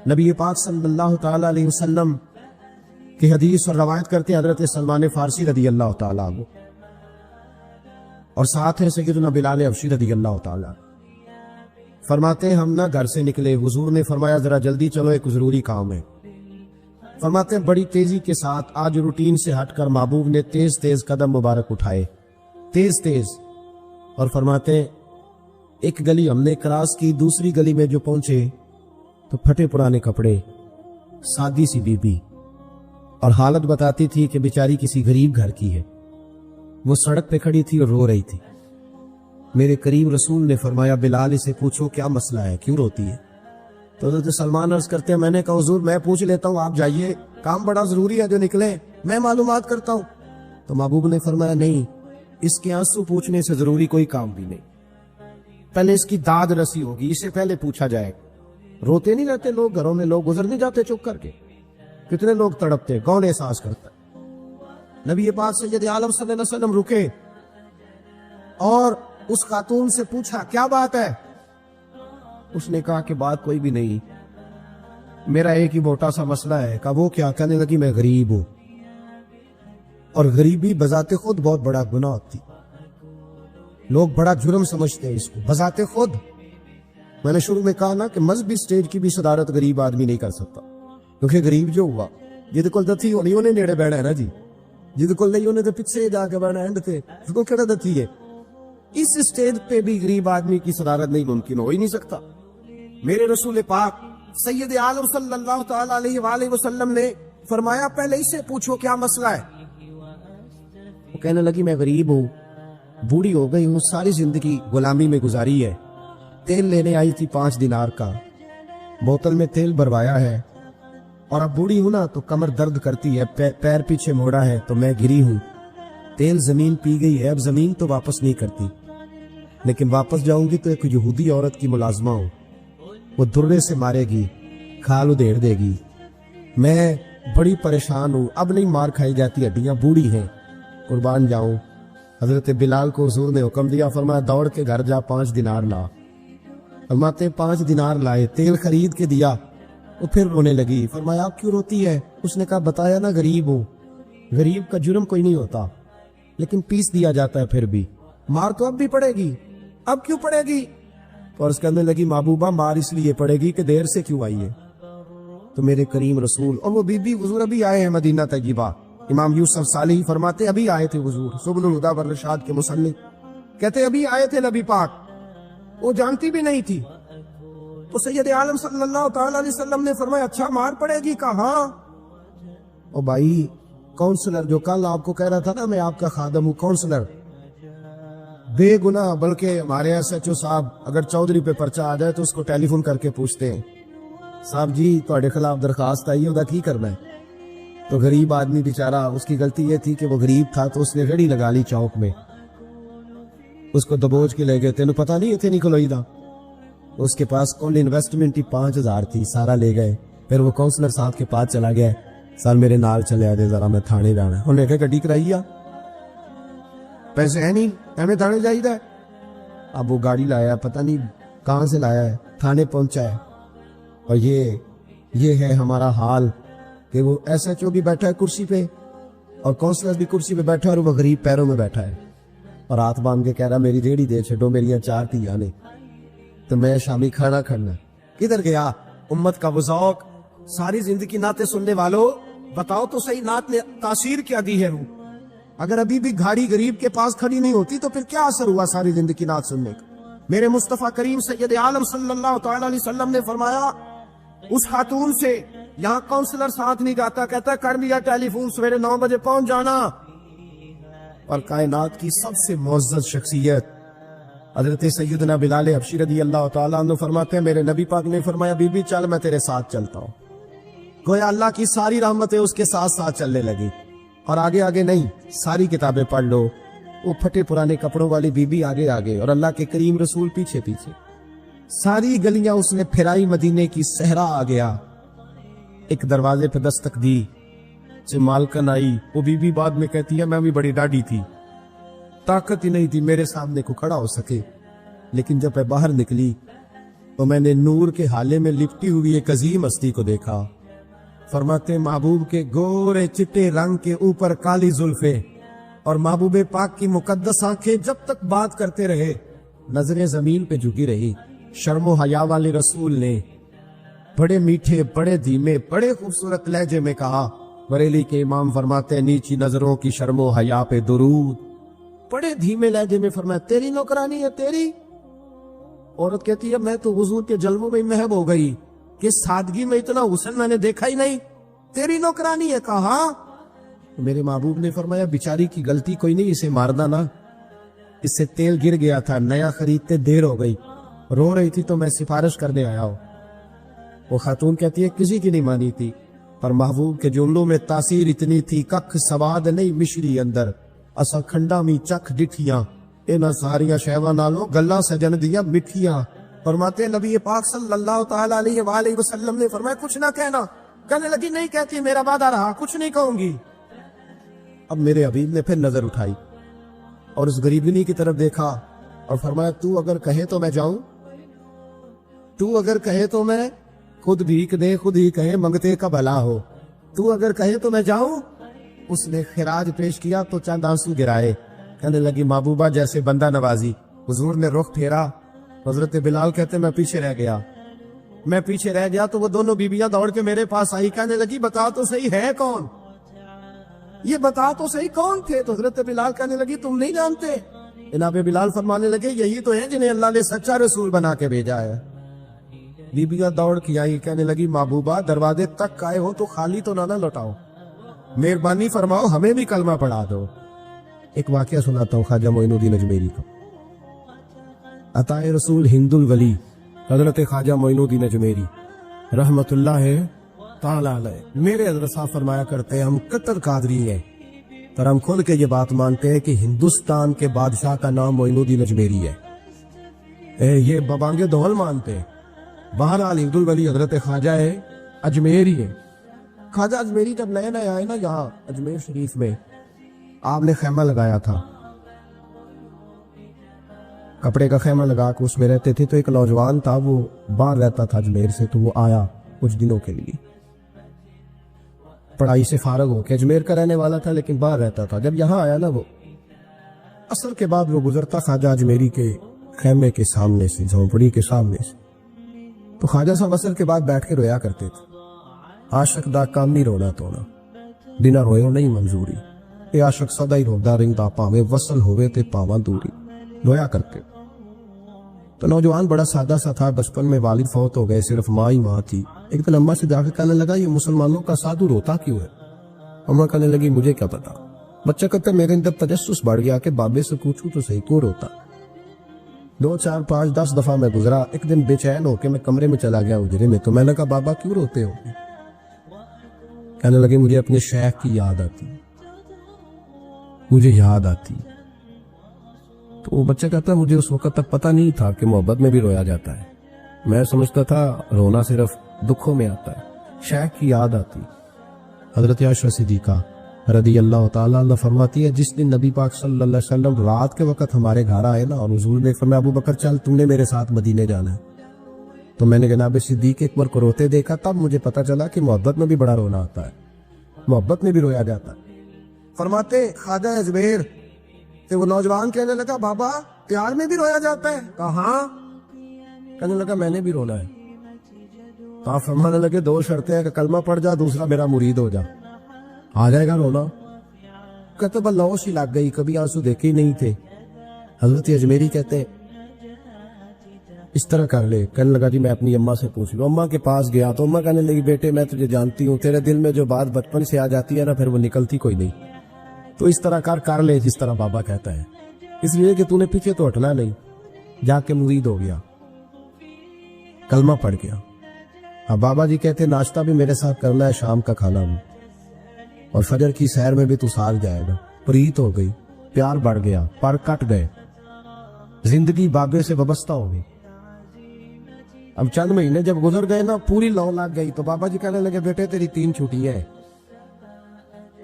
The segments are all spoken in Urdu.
نبی پاک صلی اللہ تعالی علیہ وسلم کی حدیث اور روایت کرتے ہیں حضرت سلمان فارسی رضی اللہ تعالیٰ عنہ، اور ساتھ ہے سیدنا بلال حبشی رضی اللہ تعالیٰ، فرماتے ہیں ہم نہ گھر سے نکلے، حضور نے فرمایا ذرا جلدی چلو ایک ضروری کام ہے۔ فرماتے ہیں بڑی تیزی کے ساتھ آج روٹین سے ہٹ کر محبوب نے تیز تیز قدم مبارک اٹھائے، تیز تیز، اور فرماتے ہیں ایک گلی ہم نے کراس کی، دوسری گلی میں جو پہنچے تو پھٹے پرانے کپڑے، سادی سی بی بی، اور حالت بتاتی تھی کہ بیچاری کسی غریب گھر کی ہے، وہ سڑک پہ کھڑی تھی اور رو رہی تھی۔ میرے کریم رسول نے فرمایا بلال اسے پوچھو کیا مسئلہ ہے، کیوں روتی ہے؟ تو حضرت سلمان عرض کرتے ہیں میں نے کہا حضور میں پوچھ لیتا ہوں، آپ جائیے، کام بڑا ضروری ہے جو نکلے، میں معلومات کرتا ہوں۔ تو محبوب نے فرمایا نہیں، اس کے آنسو پوچھنے سے ضروری کوئی کام بھی نہیں، پہلے اس کی داد رسی ہوگی، اسے پہلے پوچھا جائے۔ روتے نہیں رہتے لوگ گھروں میں، لوگ گزر نہیں جاتے چپ کر کے، کتنے لوگ تڑپتے، کون احساس کرتا ہے؟ نبی پاک سید عالم صلی اللہ علیہ وسلم رکے اور اس خاتون سے پوچھا کیا بات ہے؟ اس نے کہا کہ بات کوئی بھی نہیں، میرا ایک ہی موٹا سا مسئلہ ہے۔ کہا وہ کیا؟ کہنے لگی میں غریب ہوں، اور غریبی بذات خود بہت بڑا گناہ ہوتی، لوگ بڑا جرم سمجھتے ہیں اس کو بذات خود۔ میں نے شروع میں کہا نا کہ مذہبی سٹیج کی بھی صدارت غریب آدمی نہیں کر سکتا، کیونکہ غریب جو ہوا جہد کول دتی ہونی انہیں نیڑے بیٹھا ہے نا جی، جہد کول نہیں انہیں تو پیچھے جا کے بیٹھنا اینڈ تے، اس کو کہڑا دتی ہے؟ اس سٹیج پہ بھی غریب آدمی کی صدارت نہیں ممکن ہو ہی نہیں سکتا۔ میرے رسول پاک سید عالم صلی اللہ تعالی علیہ وآلہ وسلم نے فرمایا پہلے اسے پوچھو کیا مسئلہ ہے۔ وہ کہنے لگی میں غریب ہوں، بوڑھی ہو گئی ہوں، ساری زندگی غلامی میں گزاری ہے، تیل لینے آئی تھی 5 دینار کا، بوتل میں تیل بھروایا ہے، اور اب بوڑھی ہوں نا تو کمر درد کرتی ہے، پیر پیچھے موڑا ہے تو میں گری ہوں، تیل زمین پی گئی ہے، اب زمین تو واپس نہیں کرتی، لیکن واپس جاؤں گی تو ایک یہودی عورت کی ملازمہ ہوں، وہ درے سے مارے گی، کھال ادھیڑ دے گی، میں بڑی پریشان ہوں، اب نہیں مار کھائی جاتی، ہڈیاں بوڑھی ہیں، قربان جاؤں۔ حضرت بلال کو حضور نے حکم دیا، فرمایا دوڑ کے گھر جا 5 دینار لا۔ فرماتے 5 دینار لائے، تیل خرید کے دیا، وہ پھر رونے لگی۔ فرمایا آپ کیوں روتی ہے؟ اس نے کہا بتایا نا غریب ہوں، غریب کا جرم کوئی نہیں ہوتا، لیکن پیس دیا جاتا ہے، پھر بھی مار تو اب بھی پڑے گی، اب کیوں پڑے گی؟ اور اس کہنے لگی محبوبہ مار اس لیے پڑے گی کہ دیر سے کیوں آئی ہے۔ تو میرے کریم رسول اور وہ بی بی حضور ابھی آئے ہیں مدینہ طیبہ، امام یوسف صالحی فرماتے ابھی آئے تھے حضور، سبل الہدی والرشاد کے مصنف کہتے ابھی آئے تھے نبی پاک، وہ جانتی بھی نہیں تھی۔ تو سید عالم صلی اللہ تعالی علیہ وسلم نے فرمایا اچھا مار پڑے گی؟ کہا ہاں۔ او بھائی کونسلر جو کل آپ کو کہہ رہا تھا نا میں آپ کا خادم ہوں، کونسلر بے گناہ، بلکہ ہمارے ایس ایچ او صاحب اگر چودھری پہ پرچہ آ جائے تو اس کو ٹیلی فون کر کے پوچھتے ہیں صاحب جی تہاڈے خلاف درخواست آئی ہے، وہ کی کرنا ہے؟ تو غریب آدمی بیچارہ، اس کی غلطی یہ تھی کہ وہ غریب تھا تو اس نے ریڑھی لگا لی چوک میں، اس کو دبوچ کے لے گئے، تینوں پتہ نہیں اتنے نہیں کھلوئی دا، اس کے پاس کل انویسٹمنٹ ہی 5000 تھی، سارا لے گئے۔ پھر وہ کونسلر صاحب کے پاس چلا گیا، سر میرے نال چلے آ دے ذرا میں تھانے جانا ہے، انہیں کہا گڈی کرائی آ، پیسے ہے نہیں ایویں تھانے جائیدا ہے۔ اب وہ گاڑی لایا، پتہ نہیں کہاں سے لایا ہے، تھانے پہنچا ہے، اور یہ ہے ہمارا حال کہ وہ ایس ایچ او بھی بیٹھا ہے کرسی پہ اور کونسلر بھی کرسی پہ بیٹھا ہے، اور وہ غریب پیروں میں بیٹھا ہے اور ہاتھ باندھ کے کہہ رہا میری ریڑھی دے چھڈو، میری 4 دھیاں نے تو میں شامی کھانا کھانا۔ کدھر گیا امت کا وہ ذوق؟ ساری زندگی نعتیں سننے والوں بتاؤ تو صحیح نعت نے تاثیر کیا دی ہے؟ اگر ابھی بھی گھاڑی غریب کے پاس کھڑی نہیں ہوتی تو پھر کیا اثر ہوا ساری زندگی نعت سننے کا؟ میرے مصطفیٰ کریم سید عالم صلی اللہ تعالی علیہ وسلم نے فرمایا اس خاتون سے، یہاں کونسلر ساتھ نہیں جاتا، کہتا کر لیا ٹیلی فون، سویرے 9 بجے پہنچ جانا۔ اور کائنات کی سب سے معزز شخصیت حضرت سیدنا بلال حبشی رضی اللہ تعالیٰ عنہ فرماتے ہیں میرے نبی پاک نے فرمایا بی بی چل میں تیرے ساتھ چلتا ہوں، گویا اللہ کی ساری رحمتیں اس کے ساتھ ساتھ چلنے لگی۔ اور آگے آگے نہیں، ساری کتابیں پڑھ لو، وہ پھٹے پرانے کپڑوں والی بی بی آگے آگے اور اللہ کے کریم رسول پیچھے پیچھے، ساری گلیاں اس نے پھرائی، مدینے کی صحرا آ گیا، ایک دروازے پہ دستک دی، جو مالکن آئی، وہ بی بی بعد میں کہتی ہے میں بھی بڑی ڈاڈی تھی، طاقت ہی نہیں تھی میرے سامنے کو کھڑا ہو سکے، لیکن جب میں باہر نکلی تو میں نے نور کے حالے میں لپٹی ہوئی ایک عظیم ہستی کو دیکھا. فرماتے محبوب کے گورے چٹے رنگ کے اوپر کالی زلفیں اور محبوب پاک کی مقدس آنکھیں جب تک بات کرتے رہے نظریں زمین پہ جھکی رہی. شرم و حیا والے رسول نے بڑے میٹھے بڑے دھیمے بڑے خوبصورت لہجے میں کہا. بریلی کے امام فرماتے ہیں نیچی نظروں کی شرم و حیا پہ درود. بڑے دھیمے لہجے میں فرمایا تیری نوکرانی ہے تیری. عورت کہتی ہے میں تو حضور کے جلووں میں محب ہو گئی کہ سادگی میں اتنا حسن میں نے دیکھا ہی نہیں. تیری نوکرانی ہے. کہا میرے محبوب نے فرمایا بیچاری کی غلطی کوئی نہیں, اسے مارنا نا, اس سے تیل گر گیا تھا, نیا خریدتے دیر ہو گئی, رو رہی تھی تو میں سفارش کرنے آیا ہوں. وہ خاتون کہتی ہے کسی کی نہیں مانی تھی, پر محبوب کے جملوں میں تاثیر اتنی تھی ککھ سواد نہیں مشری اندر اسا کھنڈا می چکھ ڈٹھیاں انہاں ساریاں شہواں نالوں گلاں سجن دیا مٹھیاں. فرماتے نبی پاک صلی اللہ تعالی علیہ وآلہ وسلم نے فرمایا کچھ نہ کہنا. کہنے لگی نہیں کہتی, میرا وعدہ رہا کچھ نہیں کہوں گی. اب میرے حبیب نے پھر نظر اٹھائی اور اس غریبنی کی طرف دیکھا اور فرمایا تو اگر کہے تو میں جاؤں, تو اگر کہے تو میں خود بھیک دے خود ہی کہے منگتے کا بھلا ہو, تو اگر کہے تو میں جاؤں. اس نے خراج پیش کیا تو چند آنسو گرائے. کہنے لگی محبوبہ جیسے بندہ نوازی. حضور نے رخ پھیرا. حضرت بلال کہتے میں پیچھے رہ گیا تو وہ دونوں بیویاں دوڑ کے میرے پاس آئی. کہنے لگی بتا تو صحیح ہے کون, یہ بتا تو صحیح کون تھے. تو حضرت بلال کہنے لگی تم نہیں جانتے. جناب بلال فرمانے لگے یہی تو ہیں جنہیں اللہ نے سچا رسول بنا کے بھیجا ہے. بیبیاں دوڑ کے آئی. کہنے لگی محبوبہ دروازے تک آئے ہو تو خالی تو نہ لوٹاؤ, مہربانی فرماؤ ہمیں بھی کلمہ پڑھا دو. ایک واقعہ سناتا ہوں خواجہ معین الدین اجمیری کا. عطائے رسول ہند الولی حضرت خواجہ معین الدین اجمیری رحمت اللہ تعالی علیہ میرے حضرت صاحب فرمایا کرتے ہیں ہم کتر قادری ہیں پر ہم کھل کے یہ بات مانتے ہیں کہ ہندوستان کے بادشاہ کا نام معین الدین اجمیری ہے. یہ ببانگے دول مانتے ہیں. بہرحال ہند الولی حضرت خواجہ اجمیری ہے. خواجہ اجمیری جب نئے نئے آئے نا یہاں اجمیر شریف میں, آپ نے خیمہ لگایا تھا, کپڑے کا خیمہ لگا کے اس میں رہتے تھے. تو ایک نوجوان تھا وہ باہر رہتا تھا اجمیر سے, تو وہ آیا کچھ دنوں کے لیے, پڑھائی سے فارغ ہو کے. اجمیر کا رہنے والا تھا لیکن باہر رہتا تھا. جب یہاں آیا نا وہ عصر کے بعد وہ گزرتا خواجہ اجمیری کے خیمے کے سامنے سے, جھونپڑی کے سامنے سے, تو خواجہ صاحب عصر کے بعد بیٹھ کے رویا کرتے تھے. عاشق دا کام نہیں رونا تونا, بنا روئے نہیں منظوری, اے عاشق سدا ہی رودا رہندا پاویں وصل ہوئے تے پاواں دوری, رویا کرتے. تو نوجوان بڑا سادہ سا تھا, بچپن میں والد فوت ہو گئے, صرف ماں ہی ماں تھی. ایک دن اماں سے جا کے کہنے لگا یہ مسلمانوں کا سادھو روتا کیوں ہے. اماں کہنے لگی مجھے کیا پتا. بچہ کہتا میرے اندر تجسس بڑھ گیا کہ بابے سے پوچھوں تو صحیح کیوں روتا. 2 4 5 10 دفعہ میں گزرا. ایک دن بے چین ہو کے میں کمرے میں چلا گیا اجرے میں, تو میں نے کہا بابا کیوں روتے ہو. کہنے لگے مجھے اپنے شیخ کی یاد آتی, مجھے یاد آتی. تو وہ بچہ کہتا ہے مجھے اس وقت تک پتہ نہیں تھا کہ محبت میں بھی رویا جاتا ہے. میں سمجھتا تھا رونا صرف دکھوں میں آتا ہے. شیخ کی یاد آتی. حضرت عائشہ صدیقہ رضی اللہ تعالیٰ عنہ فرماتی ہے جس دن نبی پاک صلی اللہ علیہ وسلم رات کے وقت ہمارے گھر آئے نا, اور حضور نے فرمایا ابو بکر چل تم نے میرے ساتھ مدینے جانا ہے, تو میں نے جناب صدیق اکبر کو روتے دیکھا. تب مجھے پتہ چلا کہ محبت میں بھی بڑا رونا آتا ہے, محبت میں بھی رویا جاتا ہے. فرماتے خواجہ اجمیر تو وہ نوجوان کہنے لگا بابا پیار میں بھی رویا جاتا ہے. کہاں. کہنے لگا میں نے بھی رونا ہے. تو آپ فرمانے لگے 2 شرطیں ہیں کہ کلمہ پڑھ جا, دوسرا میرا مرید ہو جا, آ جائے گا رونا. کہتے بس لوش ہی لگ گئی, کبھی آنسو دیکھے ہی نہیں تھے. حضرت اجمیری کہتے ہیں اس طرح کر لے. کہنے لگا جی میں اپنی اماں سے پوچھ لوں. اماں کے پاس گیا تو اماں کہنے لگی بیٹے میں تجھے جانتی ہوں, تیرے دل میں جو بات بچپن سے آ جاتی ہے نا پھر وہ نکلتی کوئی نہیں, تو اس طرح کر لے جس طرح بابا کہتا ہے, اس لیے کہ تو نے پیچھے تو ہٹنا نہیں. جا کے مرید ہو گیا, کلمہ پڑھ گیا. اب بابا جی کہتے ناشتہ بھی میرے ساتھ کرنا ہے, شام کا کھانا بھی, اور فجر کی سیر میں بھی تو ساتھ جائے گا. پریت ہو گئی, پیار بڑھ گیا, پر کٹ گئے, زندگی بابے سے وابستہ ہو گئی. اب چند مہینے جب گزر گئے نا پوری لو لگ گئی. تو بابا جی کہنے لگے بیٹے تیری 3 چھٹیاں ہیں,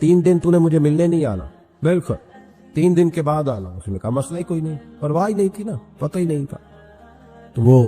3 دن تو نے مجھے ملنے نہیں آنا. بالکل 3 دن کے بعد آنا. اس نے کہا مسئلہ ہی کوئی نہیں, پرواہ ہی نہیں تھی نا, پتہ ہی نہیں تھا. تو وہ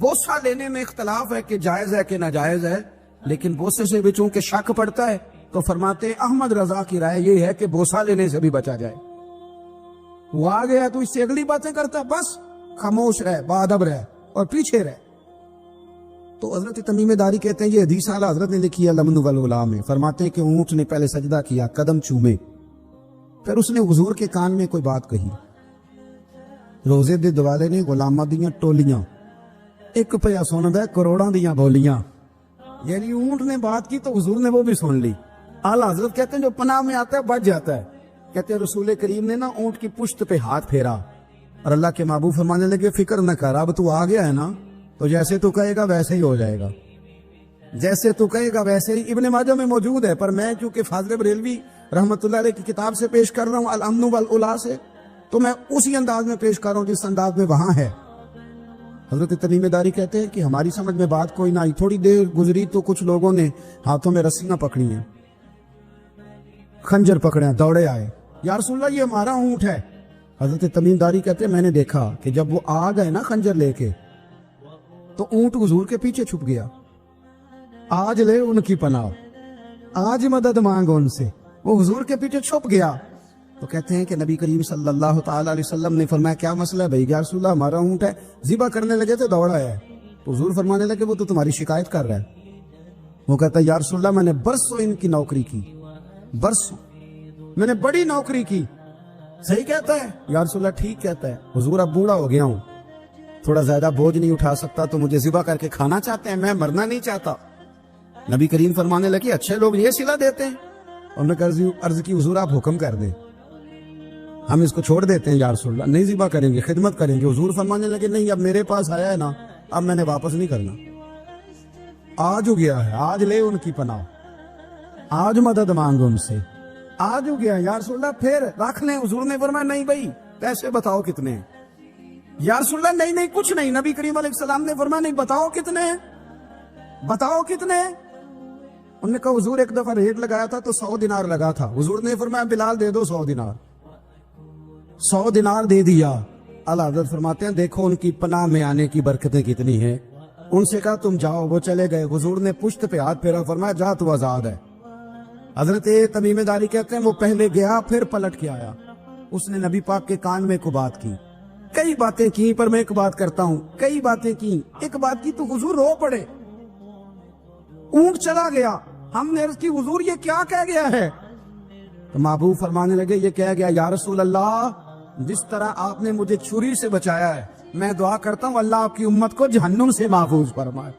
بوسہ لینے میں اختلاف ہے کہ جائز ہے کہ ناجائز ہے، لیکن بوسے سے بھی چونکہ شک پڑتا ہے تو فرماتے ہیں احمد رضا کی رائے یہ ہے کہ بوسہ لینے سے بھی بچا جائے۔ وہ آ گیا تو اس سے اگلی باتیں کرتا، بس خاموش رہ، باادب رہ اور پیچھے رہ۔ تو حضرت تمیم داری کہتے ہیں یہ حدیث اعلیٰ حضرت نے لکھی ہے لمن والغلام میں، فرماتے ہیں کہ اونٹ نے پہلے سجدہ کیا، قدم چومے، پھر اس نے حضور کے کان میں کوئی بات کہی۔ روزے دے دوالے نے غلاماں دیاں ٹولیاں، ایک پیا سن دے کروڑاں دیاں بولیاں، یعنی اونٹ نے بات کی تو حضور نے وہ بھی سن لی۔ اعلیٰ حضرت کہتے ہیں جو پناہ میں آتا ہے بچ جاتا ہے۔ کہتے ہیں رسول کریم نے نا اونٹ کی پشت پہ ہاتھ پھیرا اور اللہ کے محبوب فرمانے لگے فکر نہ کر، اب تو آ گیا ہے نا تو جیسے تو کہے گا ویسے ہی ہو جائے گا، جیسے تو کہے گا ویسے ہی۔ ابن ماجہ میں موجود ہے، پر میں چونکہ فاضل بریلوی رحمت اللہ علیہ کی کتاب سے پیش کر رہا ہوں الامن والعلا سے، تو میں اسی انداز میں پیش کر رہا ہوں جس انداز میں وہاں ہے۔ حضرت تمیم داری کہتے ہیں کہ ہماری سمجھ میں بات کوئی نہ آئی، تھوڑی دیر گزری تو کچھ لوگوں نے ہاتھوں میں رسیاں پکڑی ہیں، خنجر پکڑے ہیں، دوڑے آئے، یا رسول اللہ یہ ہمارا اونٹ ہے۔ حضرت تمیم داری کہتے ہیں میں نے دیکھا کہ جب وہ آ گئے نا خنجر لے کے تو اونٹ حضور کے پیچھے چھپ گیا۔ آج لے ان کی پناہ، آج مدد مانگو ان سے، وہ حضور کے پیچھے چھپ گیا۔ تو کہتے ہیں کہ نبی کریم صلی اللہ تعالی علیہ وسلم نے فرمایا کیا مسئلہ ہے بھائی؟ یا رسول اللہ ہمارا اونٹ ہے، ذبح کرنے لگے تو دوڑا ہے۔ تو حضور فرمانے لگے وہ تو تمہاری شکایت کر رہا ہے۔ وہ کہتا ہے یا رسول اللہ میں نے برسوں ان کی نوکری کی، برسوں میں نے بڑی نوکری کی۔ صحیح کہتا ہے یا رسول اللہ؟ ٹھیک کہتا ہے حضور، اب بوڑھا ہو گیا ہوں، تھوڑا زیادہ بوجھ نہیں اٹھا سکتا، تو مجھے ذبح کر کے کھانا چاہتے ہیں، میں مرنا نہیں چاہتا۔ نبی کریم فرمانے لگے اچھے لوگ یہ صلہ دیتے ہیں؟ انہوں نے عرض کی حضور آپ حکم کر دیں، ہم اس کو چھوڑ دیتے ہیں یا رسول اللہ، نہیں ذبح کریں گے، خدمت کریں گے۔ حضور فرمانے لگے نہیں، اب میرے پاس آیا ہے نا، اب میں نے واپس نہیں کرنا، آج ہو گیا ہے، آج لے ان کی پناہ، آج مدد مانگو ان سے، آج ہو گیا یا رسول اللہ پھر رکھ لیں۔ حضور نے فرمایا نہیں بھائی پیسے بتاؤ کتنے ہیں؟ یا رسول اللہ نہیں نہیں کچھ نہیں۔ نبی کریم علیہ السلام نے فرمایا نہیں، بتاؤ کتنے ہیں، بتاؤ کتنے ہیں۔ انہوں نے کہا حضور ایک دفعہ ریٹ لگایا تھا تو 100 دینار لگا تھا، حضور نے فرمایا بلال دے دو 100 دینار، 100 دینار دے دیا۔ اعلیٰ حضرت فرماتے ہیں دیکھو ان کی پناہ میں آنے کی برکتیں کتنی ہیں۔ ان سے کہا تم جاؤ، وہ چلے گئے، حضور نے پشت پہ ہاتھ پھیرا، فرمایا جا تو آزاد ہے۔ حضرت تمیم داری کہتے ہیں وہ پہلے گیا پھر پلٹ کے آیا، اس نے نبی پاک کے کان میں کو بات کی، کئی باتیں کی، پر میں ایک بات کرتا ہوں، کئی باتیں کی، ایک بات کی تو حضور رو پڑے۔ اونٹ چلا گیا، ہم نے عرض کی حضور یہ کیا کہہ گیا ہے؟ تو محبوب فرمانے لگے یہ کہہ گیا یا رسول اللہ جس طرح آپ نے مجھے چھری سے بچایا ہے، میں دعا کرتا ہوں اللہ آپ کی امت کو جہنم سے محفوظ فرمائے،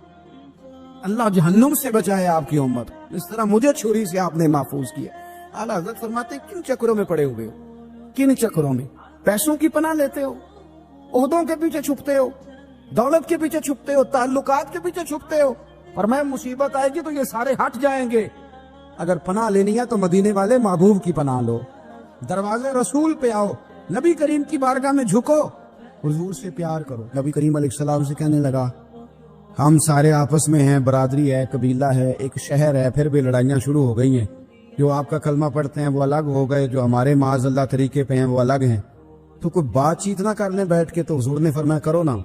اللہ جہنم سے بچائے آپ کی امت، اس طرح مجھے چھری سے آپ نے محفوظ کیا۔ اعلیٰ حضرت فرماتے ہیں کن چکروں میں پڑے ہوئے ہو، کن چکروں میں؟ پیسوں کی پناہ لیتے ہو، عہدوں کے پیچھے چھپتے ہو، دولت کے پیچھے چھپتے ہو، تعلقات کے پیچھے چھپتے ہو، اور میں مصیبت آئے گی تو یہ سارے ہٹ جائیں گے۔ اگر پناہ لینی ہے تو مدینے والے محبوب کی پناہ لو، دروازے رسول پہ آؤ، نبی کریم کی بارگاہ میں جھکو، حضور سے پیار کرو۔ نبی کریم علیہ السلام سے کہنے لگا ہم سارے آپس میں ہیں، برادری ہے، قبیلہ ہے، ایک شہر ہے، پھر بھی لڑائیاں شروع ہو گئی ہیں، جو آپ کا کلمہ پڑھتے ہیں وہ الگ ہو گئے، جو ہمارے معاذ اللہ طریقے پہ ہیں وہ الگ ہیں، تو کوئی بات چیت نہ کر لیں بیٹھ کے۔ تو حضور نے فرمایا کرو نا۔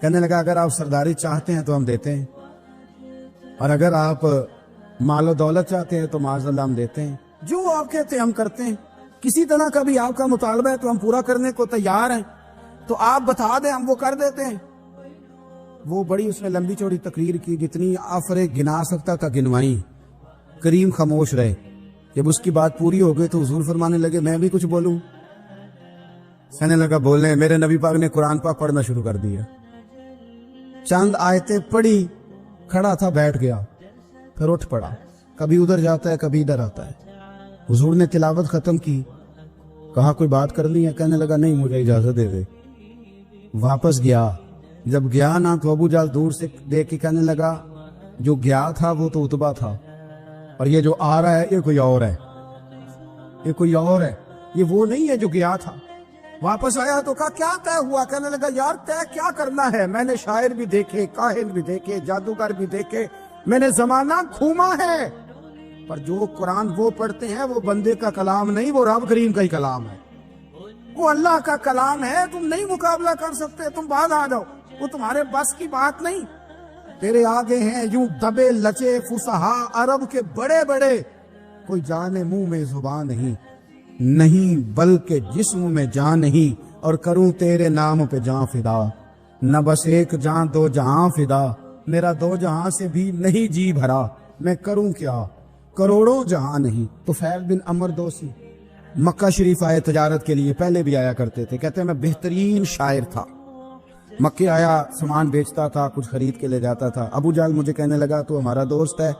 کہنے لگا اگر آپ سرداری چاہتے ہیں تو ہم دیتے ہیں، اور اگر آپ مال و دولت چاہتے ہیں تو معاذ اللہ ہم دیتے ہیں، جو آپ کہتے ہیں ہم کرتے ہیں، کسی طرح کا بھی آپ کا مطالبہ ہے تو ہم پورا کرنے کو تیار ہیں، تو آپ بتا دیں ہم وہ کر دیتے ہیں۔ وہ بڑی اس نے لمبی چوڑی تقریر کی، جتنی آفرے گنا سکتا تھا گنوائی، کریم خاموش رہے۔ جب اس کی بات پوری ہو گئی تو حضور فرمانے لگے میں بھی کچھ بولوں؟ کہنے لگا بولیں۔ میرے نبی پاک نے قرآن پاک پڑھنا شروع کر دیا، چند آیتیں پڑھی، کھڑا تھا بیٹھ گیا، پھر اٹھ پڑا، کبھی ادھر جاتا ہے کبھی ادھر آتا ہے۔ حضور نے تلاوت ختم کی، کہا کوئی بات کرنی ہے؟ کہنے لگا نہیں مجھے اجازت دے دے۔ واپس گیا، جب گیا نا تو ابو جہل دور سے دیکھ کے کہنے لگا جو گیا تھا وہ تو عتبہ تھا، اور یہ جو آ رہا ہے یہ کوئی اور ہے، یہ کوئی اور ہے، یہ وہ نہیں ہے جو گیا تھا۔ واپس آیا تو کہا کیا طے ہوا؟ کہنے لگا یار طے کیا کرنا ہے، میں نے شاعر بھی دیکھے، کاہن بھی دیکھے، جادوگر بھی دیکھے، میں نے زمانہ گھوما ہے، پر جو قرآن وہ پڑھتے ہیں وہ بندے کا کلام نہیں، وہ رب کریم کا ہی کلام ہے، وہ اللہ کا کلام ہے، تم نہیں مقابلہ کر سکتے، تم بعد آ جاؤ۔ وہ تمہارے بس کی بات نہیں. تیرے آگے ہیں یوں دبے لچے فصحا عرب کے بڑے بڑے, کوئی جانے منہ میں زبان نہیں بلکہ جسم میں جان نہیں, اور کروں تیرے نام پہ جان فدا. نہ بس ایک جان دو جہاں فدا, میرا دو جہاں سے بھی نہیں جی بھرا, میں کروں کیا کروڑوں جہاں نہیں. تو فیل بن عمر دوسی مکہ شریف آئے تجارت کے لیے, پہلے بھی آیا کرتے تھے. کہتے ہیں میں بہترین شاعر تھا. مکے آیا, سامان بیچتا تھا, کچھ خرید کے لے جاتا تھا. ابو جہل مجھے کہنے لگا تو ہمارا دوست ہے,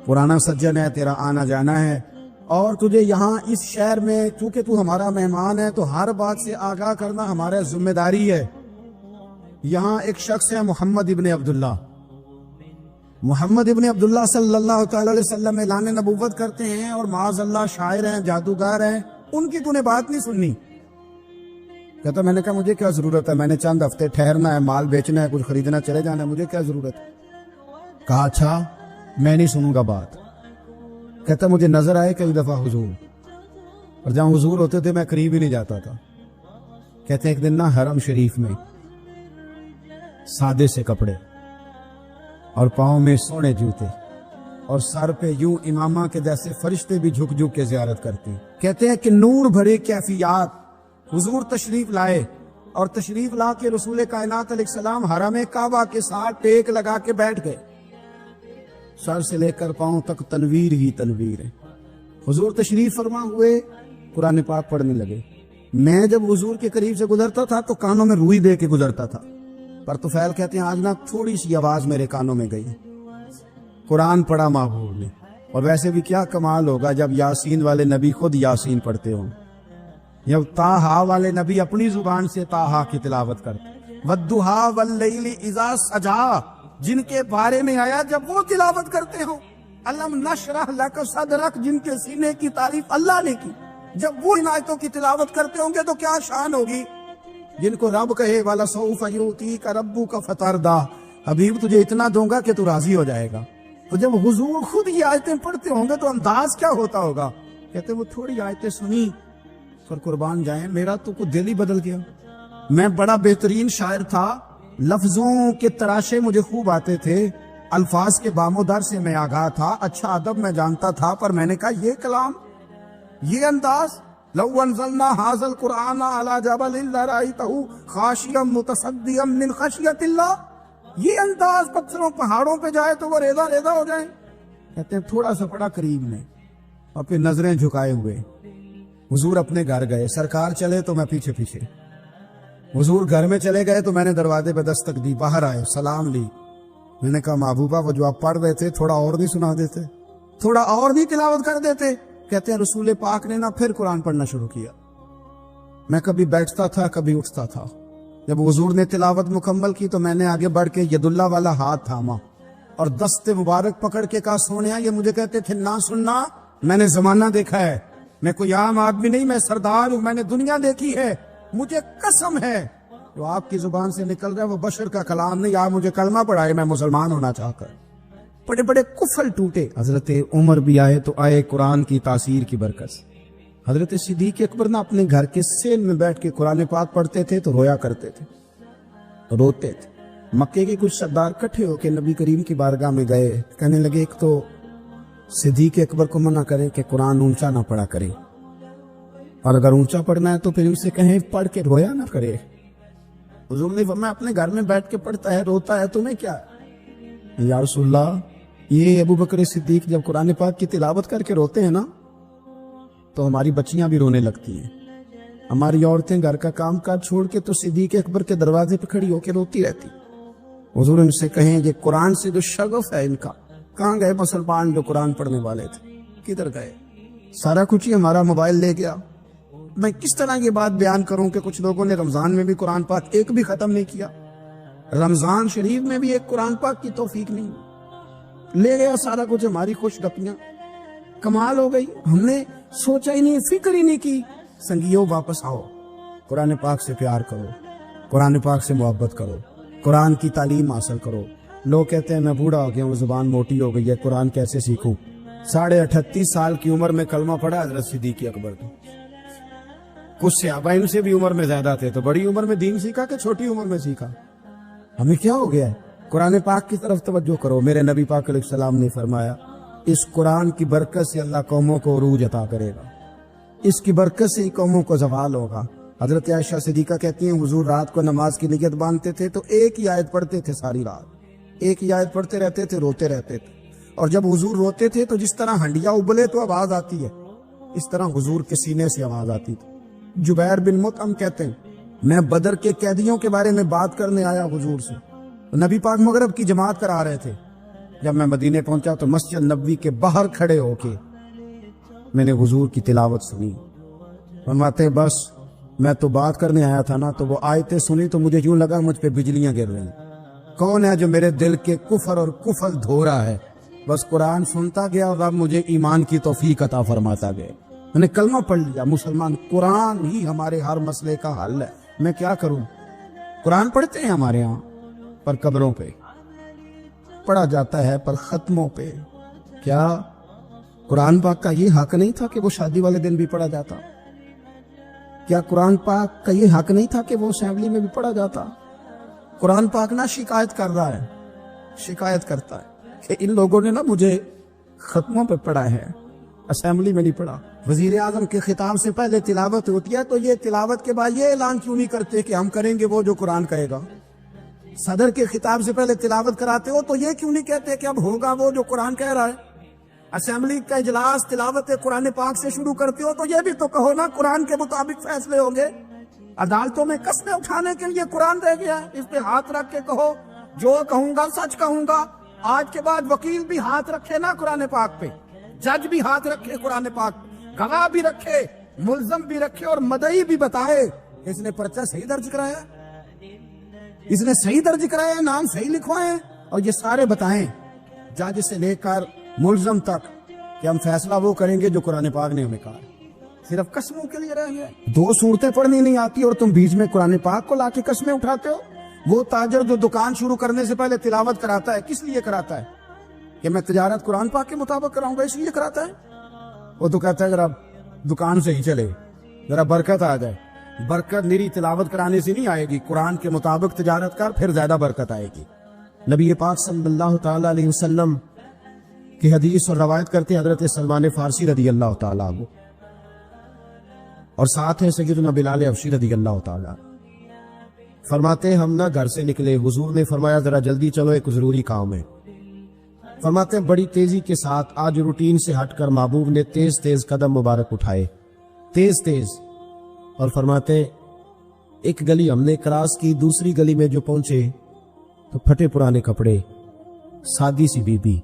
پرانا سجن ہے, تیرا آنا جانا ہے, اور تجھے یہاں اس شہر میں چونکہ تو ہمارا مہمان ہے تو ہر بات سے آگاہ کرنا ہمارا ذمہ داری ہے. یہاں ایک شخص ہے محمد ابن عبداللہ. محمد ابن عبداللہ صلی اللہ تعالی علیہ وسلم اعلان نبوت کرتے ہیں, اور معاذ اللہ شاعر ہیں, جادوگر ہیں, ان کی تو نے بات نہیں سننی. کہتا میں نے کہا مجھے کیا ضرورت ہے, میں نے چند ہفتے ٹھہرنا ہے, مال بیچنا ہے, کچھ خریدنا, چلے جانا ہے, مجھے کیا ضرورت ہے. کہا اچھا میں نہیں سنوں گا بات. کہتا مجھے نظر آئے کئی دفعہ حضور, اور جہاں حضور ہوتے تھے میں قریب ہی نہیں جاتا تھا. کہتے ہیں ایک دن نا حرم شریف میں سادے سے کپڑے اور پاؤں میں سونے جوتے اور سر پہ یوں امامہ کے جیسے فرشتے بھی جھک جھک کے زیارت کرتے ہیں. کہتے ہیں کہ نور بھرے کیفیات حضور تشریف لائے, اور تشریف لا کے رسول کائنات علیہ السلام حرم کعبہ کے ساتھ ٹیک لگا کے بیٹھ گئے. سر سے لے کر پاؤں تک تنویر ہی تنویر ہے. حضور تشریف فرما ہوئے, قرآن پاک پڑھنے لگے. میں جب حضور کے قریب سے گزرتا تھا تو کانوں میں روئی دے کے گزرتا تھا, پر طفیل کہتے ہیں آج نا تھوڑی سی آواز میرے کانوں میں گئی, قرآن پڑھا محبوب نے. اور ویسے بھی کیا کمال ہوگا جب یاسین والے نبی خود یاسین پڑھتے ہوں, جب تاہا والے نبی اپنی زبان سے تاہا کی تلاوت کرتے. وَالضُّحَا وَاللَّيْلِ إِذَا سَجَا, جن کے بارے میں آیا جب وہ تلاوت کرتے ہو. الم نشرح لک صدرک, جن کے سینے کی تعریف اللہ نے کی, جب وہ ان آیتوں کی تلاوت کرتے ہوں گے تو کیا شان ہوگی. جن کو رب کہے وَلَسَوْفَ يُؤْتِيكَ رَبُّكَ فَتَرْضَىٰ, حبیب تجھے اتنا دوں گا کہ تو راضی ہو جائے گا. تو جب حضور خود یہ آیتیں پڑھتے ہوں گے تو انداز کیا ہوتا ہوگا. کہتے وہ تھوڑی آیتیں سنی پر قربان جائیں میرا تو کچھ دل ہی بدل گیا. میں بڑا بہترین شاعر تھا, لفظوں کے تراشے مجھے خوب آتے تھے, الفاظ کے بام و در سے میں آگاہ تھا, اچھا ادب میں جانتا تھا, پر میں نے کہا یہ کلام, یہ انداز, لو انزلنا هذا القرآن على جبل لرأيته خاشعا متصدعا من خشیۃ اللہ, یہ انداز پتھروں پہاڑوں پہ جائے تو وہ ریزہ ریزہ ہو جائیں. کہتے ہیں تھوڑا سا پڑا قریب میں, اور پھر نظریں جھکائے ہوئے. حضور اپنے گھر گئے, سرکار چلے تو میں پیچھے پیچھے. حضور گھر میں چلے گئے تو میں نے دروازے پہ دستک دی, باہر آئے, سلام لی. میں نے کہا محبوبہ وہ جو آپ پڑھ رہے تھے تھوڑا اور بھی سنا دیتے, تھوڑا اور بھی تلاوت کر دیتے. کہتے ہیں رسول پاک نے نا پھر قرآن پڑھنا شروع کیا. میں کبھی بیٹھتا تھا کبھی اٹھتا تھا. جب حضور نے تلاوت مکمل کی تو میں نے آگے بڑھ کے ید اللہ والا ہاتھ تھاما اور دست مبارک پکڑ کے کہا سونیا, یہ مجھے کہتے تھے نہ سننا, میں نے زمانہ دیکھا ہے, میں کوئی عام آدمی نہیں, میں سردار ہوں, میں نے دنیا دیکھی ہے, مجھے قسم ہے جو آپ کی زبان سے نکل رہا ہے وہ بشر کا کلام نہیں. آپ مجھے کلمہ پڑھائے, میں مسلمان ہونا چاہ کر. بڑے بڑے کفل ٹوٹے. حضرت عمر بھی آئے تو آئے قرآن کی تاثیر کی برکت. حضرت صدیق اکبر نہ اپنے گھر کے سین میں بیٹھ کے قرآن پاک پڑھتے تھے تو رویا کرتے تھے, روتے تھے. مکے کے کچھ سردار کٹھے ہو کے نبی کریم کی بارگاہ میں گئے, کہنے لگے ایک تو صدیق اکبر کو منع کرے کہ قرآن اونچا نہ پڑھا کرے, اور اگر اونچا پڑھنا ہے تو پھر اسے کہیں پڑھ کے رویا نہ کرے. حضور نے فرمایا اپنے گھر میں بیٹھ کے پڑھتا ہے روتا ہے, تمہیں کیا. یا رسول اللہ, یہ ابو بکر صدیق جب قرآن پاک کی تلاوت کر کے روتے ہیں نا تو ہماری بچیاں بھی رونے لگتی ہیں, ہماری عورتیں گھر کا کام کاج چھوڑ کے تو صدیق اکبر کے دروازے پہ کھڑی ہو کے روتی رہتی. حضور ان سے کہیں یہ قرآن سے جو شغف ہے ان کا, کہاں گئے مسلمان جو قرآن پڑھنے والے تھے, کدھر گئے. سارا کچھ ہی ہمارا موبائل لے گیا. میں کس طرح یہ بات بیان کروں کہ کچھ لوگوں نے رمضان میں بھی قرآن پاک ایک بھی ختم نہیں کیا, رمضان شریف میں بھی ایک قرآن پاک کی توفیق نہیں, لے گیا سارا کچھ ہماری خوش گپیاں. کمال ہو گئی, ہم نے سوچا ہی نہیں, فکر ہی نہیں کی. سنگیو واپس آؤ, قرآن پاک سے پیار کرو, قرآن پاک سے محبت کرو, قرآن کی تعلیم حاصل کرو. لوگ کہتے ہیں میں بوڑھا ہو گیا ہوں, زبان موٹی ہو گئی ہے, قرآن کیسے سیکھوں. 38.5 سال کی عمر میں کلمہ پڑھا حضرت صدیق اکبر نے. کچھ صحابہ ان سے بھی عمر میں زیادہ تھے, تو بڑی عمر میں دین سیکھا کہ چھوٹی عمر میں سیکھا. ہمیں کیا ہو گیا ہے؟ قرآن پاک کی طرف توجہ کرو. میرے نبی پاک علیہ السلام نے فرمایا اس قرآن کی برکت سے اللہ قوموں کو عروج عطا کرے گا, اس کی برکت سے ہی قوموں کو زوال ہوگا. حضرت عائشہ صدیقہ کہتی ہیں حضور رات کو نماز کی نیت باندھتے تھے تو ایک ہی آیت پڑھتے تھے ساری رات, ایک ہی آیت پڑھتے رہتے تھے, روتے رہتے تھے. اور جب حضور روتے تھے تو جس طرح ہنڈیا ابلے تو آواز آتی ہے, اس طرح حضور کے سینے سے آواز آتی تھی. جبیر بن مطعم کہتے ہیں میں بدر کے قیدیوں کے بارے میں بات کرنے آیا حضور سے, نبی پاک مغرب کی جماعت کرا رہے تھے. جب میں مدینے پہنچا تو مسجد نبوی کے باہر کھڑے ہو کے میں نے حضور کی تلاوت سنی. فرماتے بس میں تو بات کرنے آیا تھا نا, تو وہ آیتیں سنی تو مجھے یوں لگا مجھ پہ بجلیاں گر رہی. کون ہے جو میرے دل کے کفر اور کفل دھو رہا ہے؟ بس قرآن سنتا گیا اور اب مجھے ایمان کی توفیق عطا فرماتا گیا. میں نے کلمہ پڑھ لیا مسلمان. قرآن ہی ہمارے ہر مسئلے کا حل ہے. میں کیا کروں؟ قرآن پڑھتے ہیں ہمارے ہاں پر قبروں پہ پڑھا جاتا ہے, پر ختموں پہ. کیا قرآن پاک کا یہ حق نہیں تھا کہ وہ شادی والے دن بھی پڑھا جاتا؟ کیا قرآن پاک کا یہ حق نہیں تھا کہ وہ اسمبلی میں بھی پڑھا جاتا؟ قرآن پاک نہ شکایت کر رہا ہے, شکایت کرتا ہے کہ ان لوگوں نے نا مجھے ختموں پہ پڑھا ہے, اسمبلی میں نہیں پڑھا. وزیر اعظم کے خطاب سے پہلے تلاوت ہوتی ہے تو یہ تلاوت کے بعد یہ اعلان کیوں نہیں کرتے کہ ہم کریں گے وہ جو قرآن کہے گا؟ صدر کے خطاب سے پہلے تلاوت کراتے ہو تو یہ کیوں نہیں کہتے کہ اب ہوگا وہ جو قرآن کہہ رہا ہے؟ اسمبلی کا اجلاس تلاوت قرآن پاک سے شروع کرتے ہو تو یہ بھی تو کہو نا قرآن کے مطابق فیصلے ہوں گے. عدالتوں میں قسمیں اٹھانے کے لیے قرآن رہ گیا ہے, اس پہ ہاتھ رکھ کے کہو جو کہوں گا سچ کہوں گا. آج کے بعد وکیل بھی ہاتھ رکھے نا قرآن پاک پہ, جج بھی ہاتھ رکھے قرآن پاک پہ, گواہ بھی رکھے, ملزم بھی رکھے اور مدعی بھی بتائے اس نے پرچہ صحیح درج کرایا, اس نے صحیح درج کرایا, نام صحیح لکھوائے, اور یہ سارے بتائیں جج سے لے کر ملزم تک کہ ہم فیصلہ وہ کریں گے جو قرآن پاک نے ہمیں کہا. صرف قسموں کے لیے رہ گئے. 2 صورتیں پڑھنی نہیں آتی اور تم بیچ میں قرآن پاک کو لا کے قسمیں اٹھاتے ہو. وہ تاجر جو دکان شروع کرنے سے پہلے تلاوت کراتا ہے کس لیے کراتا ہے؟ کہ میں تجارت قرآن پاک کے مطابق کراؤں گا, اس لیے کراتا ہے. وہ تو کہتا ہے ذرا دکان سے ہی چلے, ذرا برکت آ جائے. برکت میری تلاوت کرانے سے نہیں آئے گی, قرآن کے مطابق تجارت کر پھر زیادہ برکت آئے گی. نبی پاک صلی اللہ تعالی علیہ وسلم کی حدیث اور روایت کرتے ہیں حضرت سلمان فارسی رضی اللہ تعالیٰ عنہ, اور ساتھ ہیں سیدنا بلال حبشی رضی اللہ تعالیٰ. فرماتے ہیں ہم نہ گھر سے نکلے, حضور نے فرمایا ذرا جلدی چلو ایک ضروری کام ہے. فرماتے ہیں بڑی تیزی کے ساتھ آج روٹین سے ہٹ کر محبوب نے تیز تیز قدم مبارک اٹھائے, تیز تیز, اور فرماتے ہیں ایک گلی ہم نے کراس کی, دوسری گلی میں جو پہنچے تو پھٹے پرانے کپڑے, سادی سی بی بی,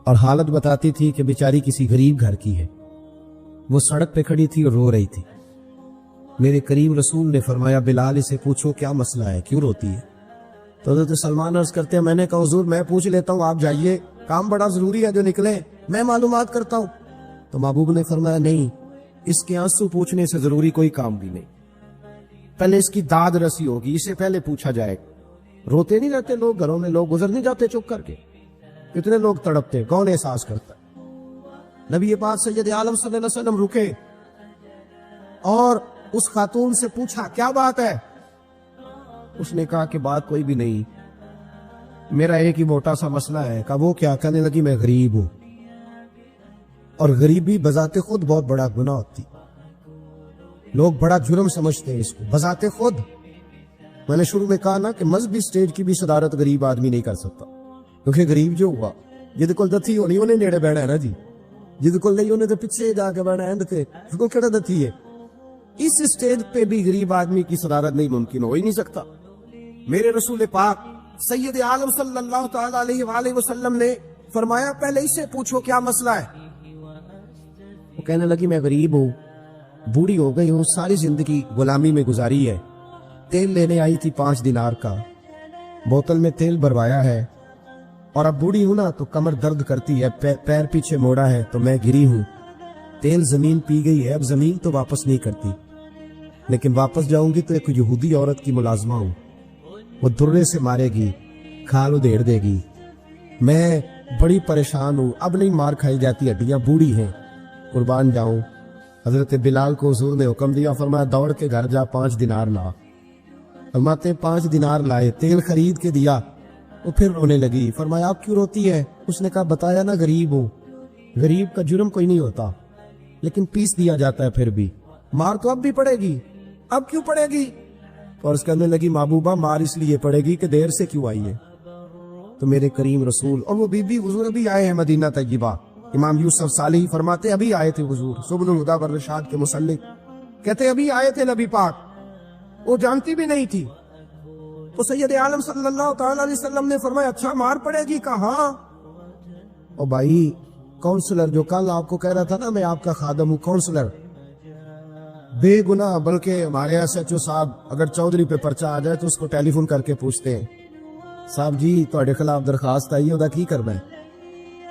اور حالت بتاتی تھی کہ بیچاری کسی غریب گھر کی ہے. وہ سڑک پہ کھڑی تھی اور رو رہی تھی. میرے کریم رسول نے فرمایا بلال اسے پوچھو کیا مسئلہ ہے, کیوں روتی ہے؟ تو حضرت سلمان عرض کرتے ہیں میں نے کہا حضور میں پوچھ لیتا ہوں, آپ جائیے, کام بڑا ضروری ہے جو نکلے, میں معلومات کرتا ہوں. تو محبوب نے فرمایا نہیں, اس کے آنسو پوچھنے سے ضروری کوئی کام بھی نہیں, پہلے اس کی داد رسی ہوگی, اسے پہلے پوچھا جائے. روتے نہیں رہتے لوگ گھروں میں, لوگ گزر نہیں جاتے چپ کر کے, کتنے لوگ تڑپتے, کون احساس کرتا ہے؟ نبی پاک سید عالم صلی اللہ علیہ وسلم رکے اور اس خاتون سے پوچھا کیا بات ہے؟ اس نے کہا کہ بات کوئی بھی نہیں, میرا ایک ہی موٹا سا مسئلہ ہے. کہا وہ کیا؟ کہنے لگی میں غریب ہوں, اور غریبی بذات خود بہت بڑا گناہ ہوتی, لوگ بڑا جرم سمجھتے ہیں اس کو بذات خود. میں نے شروع میں کہا نا کہ مذہبی سٹیج کی بھی صدارت غریب آدمی نہیں کر سکتا, کیونکہ غریب جو ہوا جد کو دتھی ہونی انہیں نیڑے بیٹھا ہے نا جی, جد کو نہیں انہیں تو پیچھے جا کے بیٹھا ہے, اس کو کہڑا دتھی ہے. اس سٹیج پہ بھی غریب آدمی کی صدارت نہیں ممکن ہو ہی نہیں سکتا. میرے رسول پاک سید عالم صلی اللہ تعالی علیہ وآلہ وسلم نے فرمایا پہلے اسے پوچھو کیا مسئلہ ہے. وہ کہنے لگی میں غریب ہوں, بوڑھی ہو گئی ہوں, ساری زندگی غلامی میں گزاری ہے, تیل لینے آئی تھی 5 دینار کا, بوتل میں تیل بھروایا ہے, اور اب بوڑھی ہوں نا تو کمر درد کرتی ہے, پیر پیچھے موڑا ہے تو میں گری ہوں, تیل زمین پی گئی ہے, اب زمین تو واپس نہیں کرتی, لیکن واپس جاؤں گی تو ایک یہودی عورت کی ملازمہ ہوں, وہ درے سے مارے گی, کھال ادھیڑ دے گی, میں بڑی پریشان ہوں, اب نہیں مار کھائی جاتی, ہڈیاں بوڑھی ہیں, قربان جاؤں. حضرت بلال کو حضور نے حکم دیا, فرمایا دوڑ کے گھر جا 5 دینار لا. فرماتے 5 دینار لائے، تیل خرید کے دیا، وہ پھر رونے لگی۔ فرمایا آپ کیوں روتی ہے؟ اس نے کہا بتایا نا غریب ہوں، غریب کا جرم کوئی نہیں ہوتا، لیکن پیس دیا جاتا ہے، پھر بھی مار تو اب بھی پڑے گی، اب کیوں پڑے گی؟ اور اس کہنے لگی محبوبہ مار اس لیے پڑے گی کہ دیر سے کیوں آئی ہے۔ تو میرے کریم رسول اور وہ بی بی حضور ابھی آئے ہیں مدینہ طیبہ، امام یوسف صالحی فرماتے ابھی آئے تھے حضور، سبل الہدی والرشاد کے مصنف کہتے ابھی آئے تھے نبی پاک، وہ جانتی بھی نہیں تھی۔ تو سید عالم صلی اللہ تعالی علیہ وسلم نے فرمایا اچھا مار پڑے گی؟ کہاں؟ او بھائی کونسلر جو کل آپ کو کہہ رہا تھا نا میں آپ کا خادم ہوں، کونسلر بے گناہ، بلکہ ہمارے ایس ایچ او صاحب اگر چودھری پہ پرچہ آ جائے تو اس کو ٹیلی فون کر کے پوچھتے ہیں صاحب جی تہاڈے خلاف درخواست آئی ہے، کی کرنا ہے؟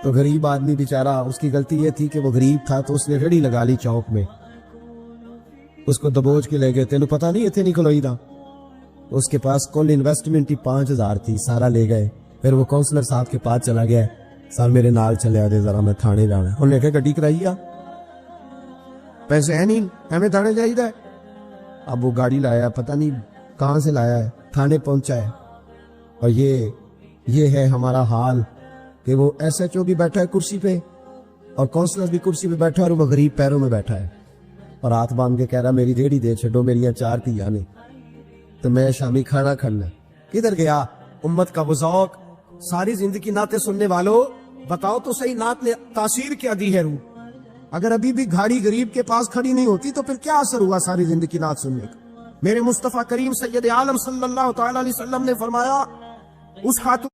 تو غریب آدمی بیچارہ، اس کی غلطی یہ تھی کہ وہ غریب تھا تو اس نے ریڑھی لگا لی چوک میں، اس کو دبوچ کے لے گئے، تینوں پتہ نہیں اتنے نہیں کھلوئی دا، اس کے پاس کل انویسٹمنٹ ہی 5000 تھی، سارا لے گئے۔ پھر وہ کونسلر صاحب کے پاس چلا گیا، صاحب میرے نال چلے آدھے ذرا میں تھانے جانا ہے، انہوں نے کہا گڈی کرائی آ، پیسے ہیں نہیں ہمیں تھانے جائیے۔ اب وہ گاڑی لایا، پتہ نہیں کہاں سے لایا ہے، تھانے پہنچا ہے۔ اور یہ ہے ہمارا حال کہ وہ ایس ایچ او بھی بیٹھا ہے کرسی پہ اور کونسلر بھی کرسی پہ بیٹھا ہے اور وہ غریب پیروں میں بیٹھا ہے اور ہاتھ باندھ کے کہہ رہا میری ریڑھی دے چھڈو، میری 4 تھیاں نے تو میں شامی کھانا کھانا۔ کدھر گیا امت کا وہ ذوق؟ ساری زندگی نعتیں سننے والوں بتاؤ تو صحیح، نعت نے تاثیر کیا دی ہے روح؟ اگر ابھی بھی گھاڑی غریب کے پاس کھڑی نہیں ہوتی تو پھر کیا اثر ہوا ساری زندگی نعت سننے کا؟ میرے مصطفیٰ کریم سید عالم صلی اللہ تعالی علیہ وسلم نے فرمایا اس خاتون